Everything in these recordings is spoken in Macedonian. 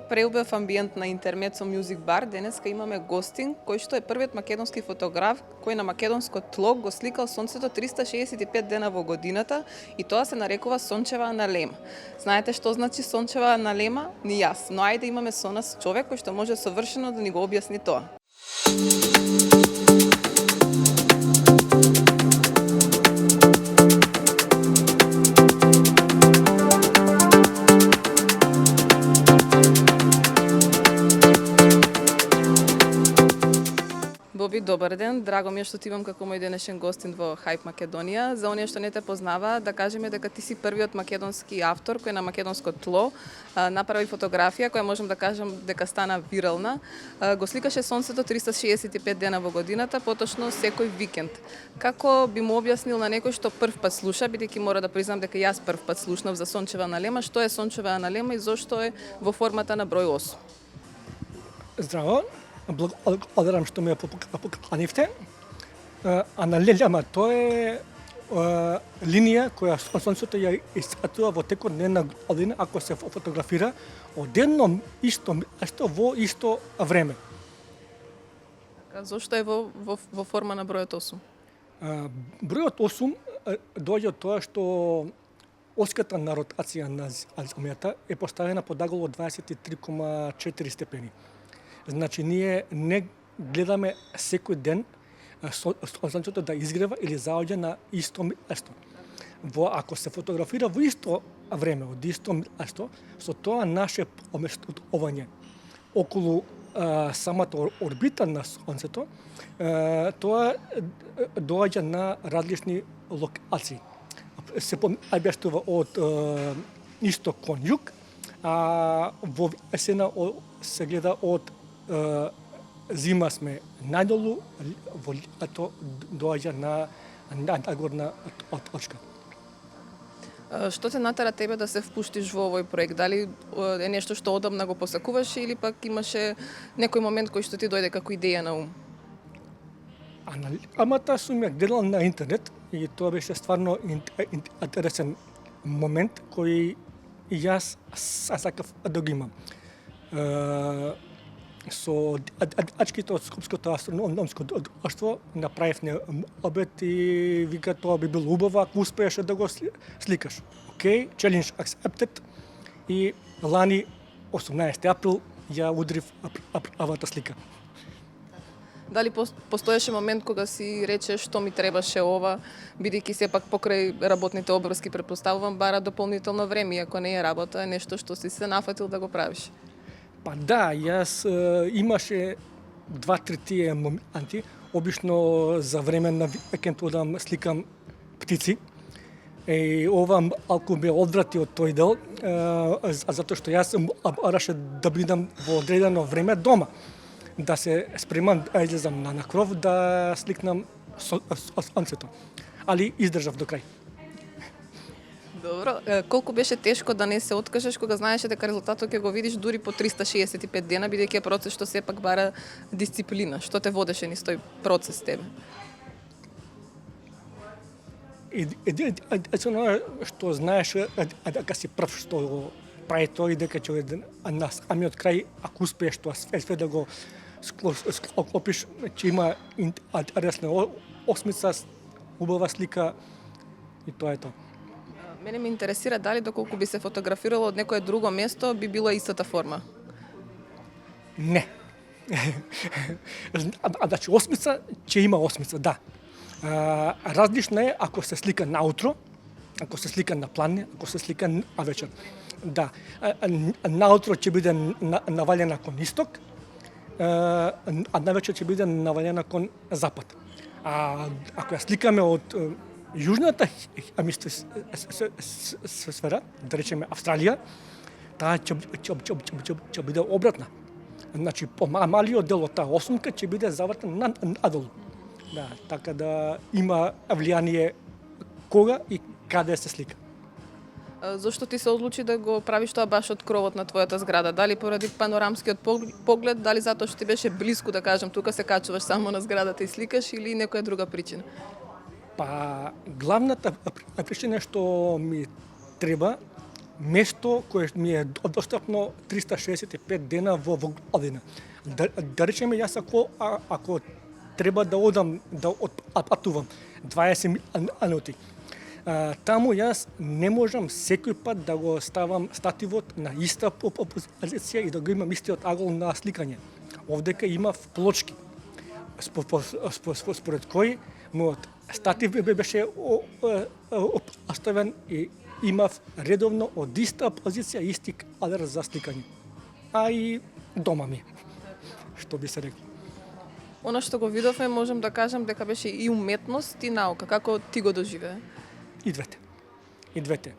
преубав амбиент на Интермецо Music Bar. Денеска имаме гостин кој што е првиот македонски фотограф кој на македонско тло го сликал сонцето 365 дена во годината и тоа се нарекува сончева аналема. Знаете што значи сончева аналема? Ни јас, но ајде имаме со нас човек кој што може совршено да ни го објасни тоа. Боби, добар ден. Драго ми е што ти имам како мој денешен гостин во Hype Македонија. За оние што не те познаваат, да кажеме дека ти си првиот македонски автор кој на македонско тло направи фотографија која можам да кажам дека стана вирална. Го сликаше сонцето 365 дена во годината, поточно секој викенд. Како би му објаснил на некој што прв пат слуша, бидејќи мора да признам дека јас прв пат слушнав за сончева аналема, што е сончева аналема и зошто е во формата на број 8? Здраво. Благодарам што ме поканивте. Аналема тоа е линија која сонцето ја испратува во текот на една година ако се фотографира од едно исто место во исто време. Зошто е во форма на бројот 8? Бројот 8 доаѓа од тоа што оската на ротација на земјата е поставена под агол од 23,4 степени. Значи, ние не гледаме секој ден сонцето да изгрева или заоѓа на исто место. Ако се фотографира во исто време, од исто место, со тоа наше поместување околу самата орбита на сонцето, тоа доаѓа на различни локации. Се објаснува од исток кон југ, а во есена се гледа од зима сме најдолу, во лето доаѓа на најгорна точка. Што те натера тебе да се впуштиш во овој проект? Дали е нешто што одамна го посакуваш или пак имаше некој момент кој што ти дојде како идеја на ум? Аналемата сум ја гледал на интернет и тоа беше стварно интересен момент кој и јас сакав да го имам. Со дечките од Скопското астрономско друштво направивме обет и вика тоа би било убаво ако успееше да го сликаш. Океј, challenge accepted и лани 18 април ја удрив правата слика. Дали постоеше момент кога си рече што ми требаше ова, бидејќи сепак покрај работните обврски претпоставувам бара дополнително време, и ако не е работа, е нешто што си се нафатил да го правиш? Па да, јас имаше 2-3 тие моменти. Обично за време на викенд одам сликам птици. Ова малку ме одврати од тој дел, затоа што јас бараше да бидам во одредено време дома. Да се спремам да излезам на кров да сликнам сонцето. Али издржав до крај. Добро, колку беше тешко да не се откажеш кога знаеше дека резултатот ќе го видиш дури по 365 дена, бидејќи е процес што сепак бара дисциплина. Што те водеше низ тој процес тебе? Единствено што знаеш дека си прв што прави тоа и дека ќе на самиот крај, ако успееш тоа све да го склопиш, че има интересна осмица, убава слика и тоа е тоа. Мене ме интересира дали доколку би се фотографирало од некое друго место би била истата форма. Не. Значи осмица, че има осмица, да. Различно е ако се слика наутро, ако се слика на планине, ако се слика на вечер. Да. Наутро ќе биде навалена кон исток, а навечер ќе биде навалена кон запад. Ако ја сликаме од јужната сфера, да речеме Австралија, таа ќе биде обратна. Значи, помалиот дел од таа осмка ќе биде завртен надолу. Да, така да има влијание кога и каде се слика. Зошто ти се одлучи да го правиш тоа баш од кровот на твојата зграда? Дали поради панорамскиот поглед, дали затоа што ти беше блиску, да кажам, тука се качуваш само на зградата и сликаш или некоја друга причина? Па, главната причина што ми треба место кое ми е достапно 365 дена во година. Да речеме јас ако треба да одам да патувам 20 минути. Таму јас не можам секој пат да го ставам стативот на иста позиција и да го имам истиот агол на сликање. Овдека има плочки според кои мојот статив беше оставен и имав редовно од иста позиција исти кадар за сликање. А и дома ми, што би се рекло. Она што го видовме, можам да кажам дека беше и уметност и наука. Како ти го доживее? И двете. И двете.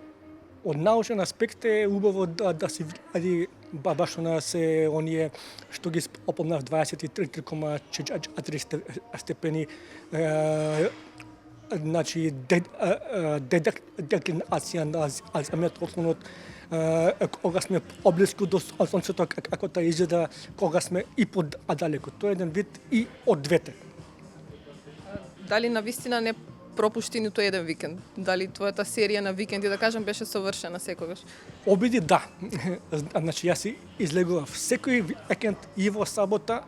Од научен аспект е убаво да се види баш на се оние што ги спомнав 23,4 степени значи деклинација на земјата отклонот кога сме поблиску до сонцето како та изгледа кога сме и подалеку. Тоа е еден вид и од двете. Дали навистина не пропушти ниту еден викенд? Дали твојата серија на викенди, да кажам, беше совршена секогаш? Обиди да. Значи јас излегував секој викенд и во сабота,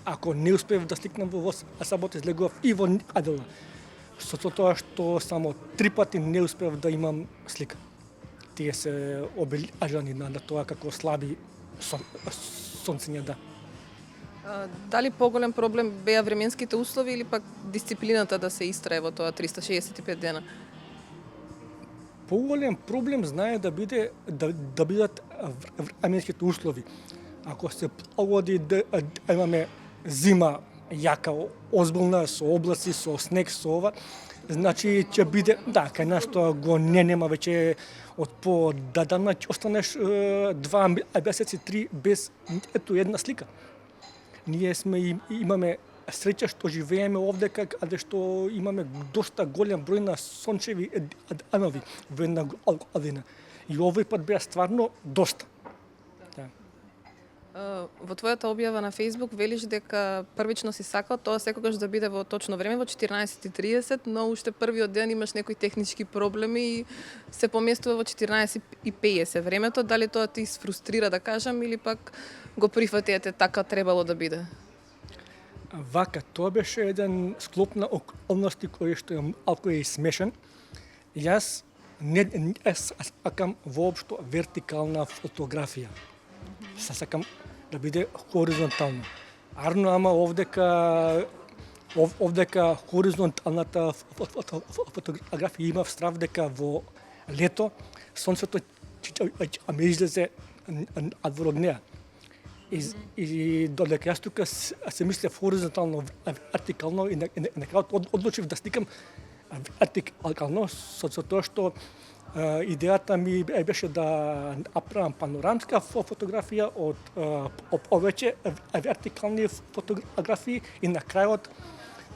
ако не успев да стикнам во сабота, излегував и во недела. Со тоа што само 3 пати не успев да имам слика. Тие се обележани на тоа како слаби сонцења, да. Дали поголем проблем беа временските услови или пак дисциплината да се истрае во тоа 365 дена? Поголем проблем знае да бидат временските услови. Ако се погоди да имаме зима јака, озбилна, со облаци, со снег, со ова, значи ќе биде, да, кај нас тоа го нема веќе од по дадана ќе останеш 2 месеци, 3 без ето една слика. Ние имаме среќа што живееме овдека, каде што имаме доста голем број на сончеви данови во една година. И овој пат беа стварно доста. Во твојата објава на Facebook велиш дека првично си сакал тоа секогаш да биде во точно време, во 14:30, но уште првиот ден имаш некои технички проблеми и се поместува во 14:50 времето. Дали тоа ти сфрустрира, да кажам, или пак го прифатиете така требало да биде? Вака, тоа беше еден склоп на околности кој што е малку и смешен. Јас не сакам воопшто вертикална фотографија. Сакам да биде хоризонтално. Арно, ама овдека хоризонталната фотографија имав страв дека во лето сонцето ќе ме излезе надвор од неа. И додека јас тука се мислев хоризонтално, вертикално и на крајот одлучив да стикам вертикално со тоа што идејата ми беше да направам панорамска фотографија од повеќе вертикални фотографии и на крајот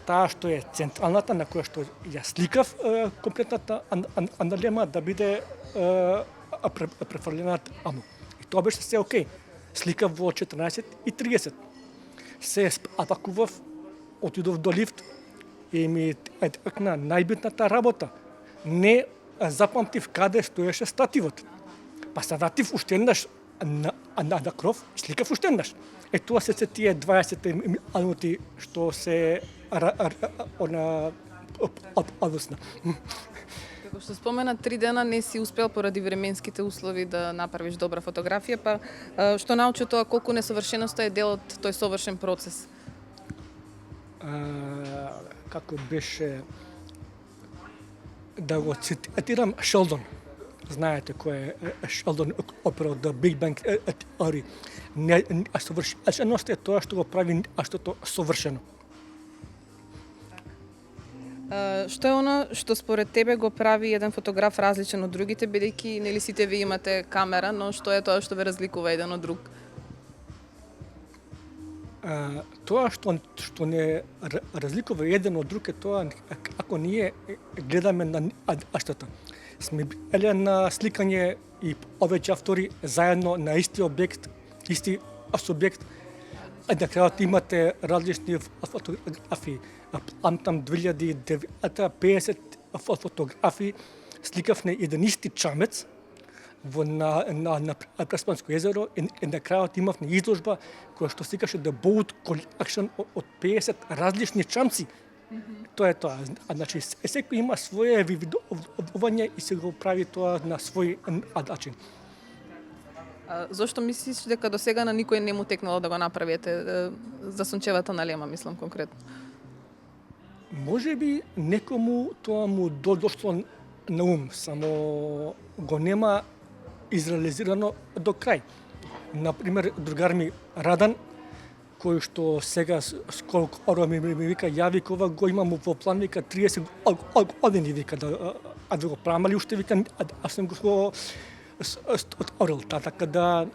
таа што е централната на која што ја сликав комплетната аналема да биде префрлена таму. И тоа беше се окей. Сликав во 14:30. Се спакував, отидов до лифт и ми текна најбитната работа. Не запамтив каде стоеше стативот. Па се вратив уште еднаш на кров, сликав уште еднаш. Тоа се тие 20 минути што се одосна. Како што спомена, 3 дена не си успел поради временските услови да направиш добра фотографија, па што научи тоа колку несовршеноста е дел од тој совршен процес? Како беше, да го цитирам Шелдон. Знаете кој е Шелдон, опера од The Big Bang Theory. Совршеноста е тоа што го прави нештото совршено. Што е она што според тебе го прави еден фотограф различен од другите, бидејќи нели сите ви имате камера, но што е тоа што ве разликува еден од друг? Тоа што не разликува еден од друг е тоа како ние гледаме на нештата. Сме биле на сликање и повеќе автори заедно на исти објект, исти субјект, а на крајот имате различни фотографии. Памтам 2009 50 фотографии сликав на еден исти чамец, на Преспанско езеро и на крајот имавме изложба која што секаше да boat collection од 50 различни чамци. Тоа е тоа. Значи секој има свое видување и се го прави тоа на свој начин. Зошто мислиш дека до сега на никој не му текнало да го направите за сончевата налема, мислам конкретно? Може би некому тоа му дошло на ум, само го нема изреализирано до крај. Например, другар ми Радан, кој што сега скоро ми вика, ја вика, ова го имам во план, вика 30 години, вика, да го прамали уште, вика, аз сум го сторил, така да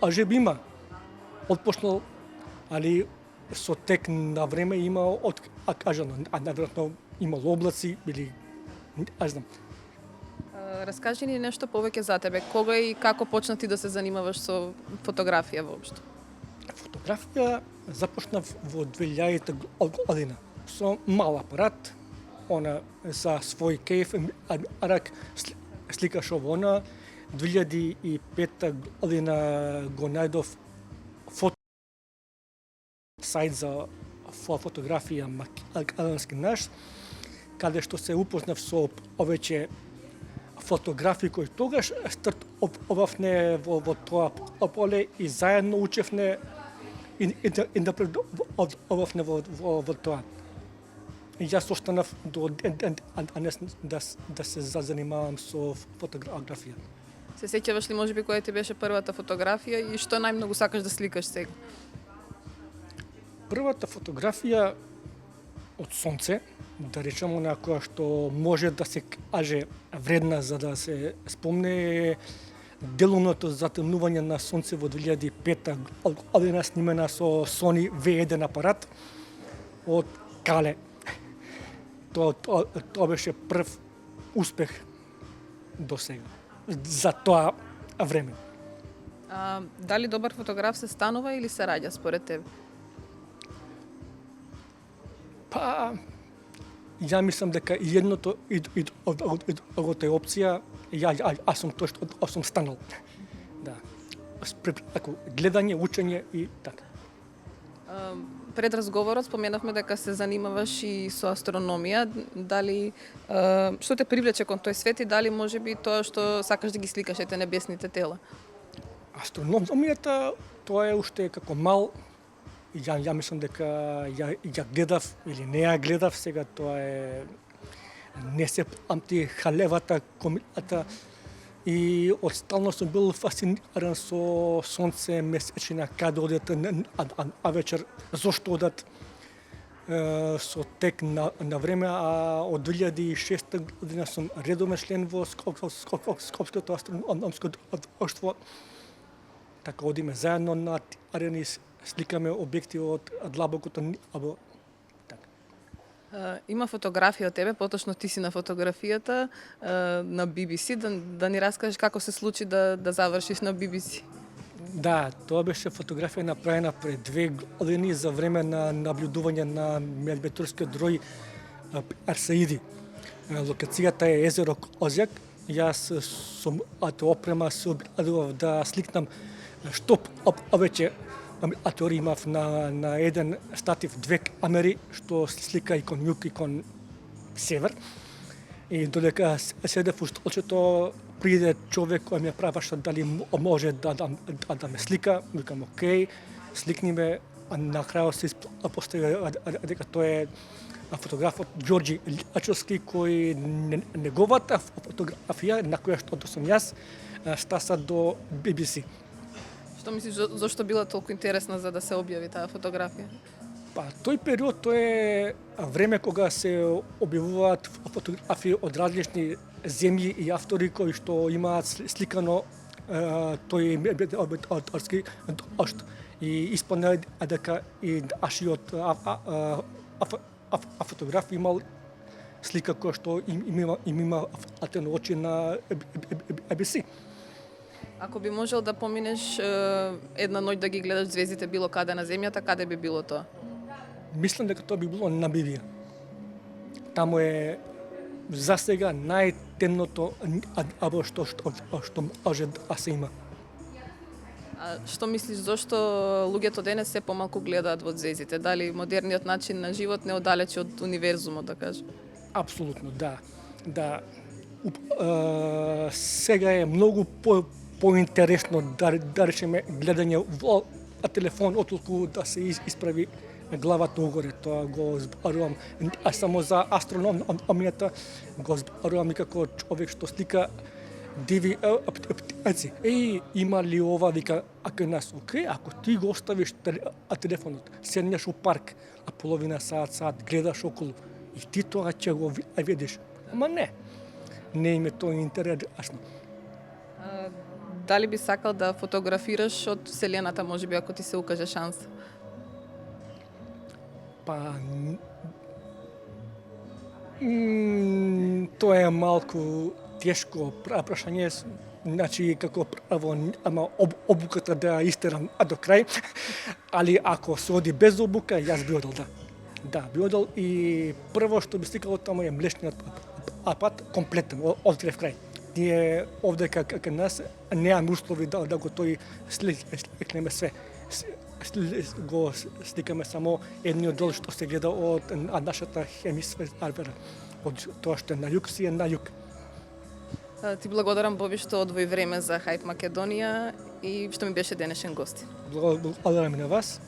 може би има отпочнал, али со тек на време има откажано, наверојатно имало облаци или не знам. Раскажи ни нешто повеќе за тебе. Кога и како почна ти да се занимаваш со фотографија воопшто? Фотографија започнав во 2000 година со мал апарат, она за свој кејф, рак сликаш ово она. 2005 година го најдов сайт за фотографија македонски наш, каде што се упознав со повеќе фотографи кои тогаш стартовавне во тоа поле и заедно учевне и напредувавне во тоа. И јас останав до денес да се занимавам со фотографија. Се сеќаваш ли можеби која ти беше првата фотографија и што најмногу сакаш да сликаш сега? Првата фотографија од сонце, да речем она која што може да се каже вредна за да се спомне, делумното затемнување на сонце во 2005 година, снимена со Sony V1 апарат од Кале. Тоа беше прв успех до сега за тоа време. Дали добар фотограф се станува или се раѓа според тебе? Па, ја мислам дека и едното и другото е опција. Јас сум тоа што сум станал. Да. Ако гледање, учење и така. Пред разговорот споменавме дека се занимаваш и со астрономија. Дали што те привлече кон тој свет и дали можеби тоа што сакаш да ги сликаш ете небесните тела? Астрономијата тоа е уште како мал. Ја мислам дека ја гледав или не ја гледав, сега тоа е не се памти халевата комилата и остално сум бил фасциниран со сонце, месечина, каде одат, а вечер зошто одат, со тек на време, а од 2006 година сум редовен член во Скопското астрономско друштво. Така одиме заедно на арени, сликаме објекти од длабокото небо. Има фотографија од тебе, поточно ти си на фотографијата на BBC, да ни раскажеш како се случи да завршиш на BBC. Да, тоа беше фотографија направена пред 2 години за време на наблюдување на медметорскиот дрој Персеиди. Локацијата е езеро Козјак. Јас со опрема се обидував да сликнам што повеќе атори имав на еден статив 2 камери што слика и кон југ и кон север. И додека седев у столчето, приде човек кој ме праша дали може да ме слика. Викам окей, сликни ме, а на крајот се постави дека тоа е фотографот Ѓорѓи Лачовски, кој неговата фотографија на која што сум јас стаса до BBC. Што мислиш, зошто била толку интересна за да се објави таа фотографија? Па, тој период, тој е време кога се објавуваат фотографии од различни земји и автори кои што имаат сликано тој авторски дошт. И исполнува дека и нашиот фотограф имал слика која што им има фатено очи на BBC. Ако би можел да поминеш една ноќ да ги гледаш звездите било каде на земјата, каде би било тоа? Мислам дека тоа би било Намибија. Таму е за сега темното, або што може да се има. А што мислиш зошто луѓето денес се помалку гледаат во ѕезите? Дали модерниот начин на живот не оддалече од универзумот, да кажем? Апсолутно, да. Да. Сега е многу поинтересно да речеме гледање во телефон отколку да се исправи главата угоре. Тоа го зборувам, а само за астрономијата го зборувам и како човек што слика диви птици. Има ли ова, вика, кај нас? Окей, ако ти го оставиш телефонот, седнеш у парк, а половина саат гледаш околу, и ти тоа ќе го видиш. Ама не им е тоа интересно. Дали би сакал да фотографираш од Вселената, можеби ако ти се укаже шанса? Па тоа е малку тешко прашање, значи како право, ама обуката да истерам до крај, али ако се оди без обука, јас би одел, да. Да, би одел и прво што би стикало тамо е млечниот апат комплетен, од крев крај. Ние овде кај нас немаме услови да го тој сликнеме све. Го сликаме само едниот дел што се гледа од нашата хемисфера. Од тоа што е на југ си е на југ. Ти благодарам, Боби, што одвои време за Хајп Македонија и што ми беше денешен гост. Благодарам и на вас.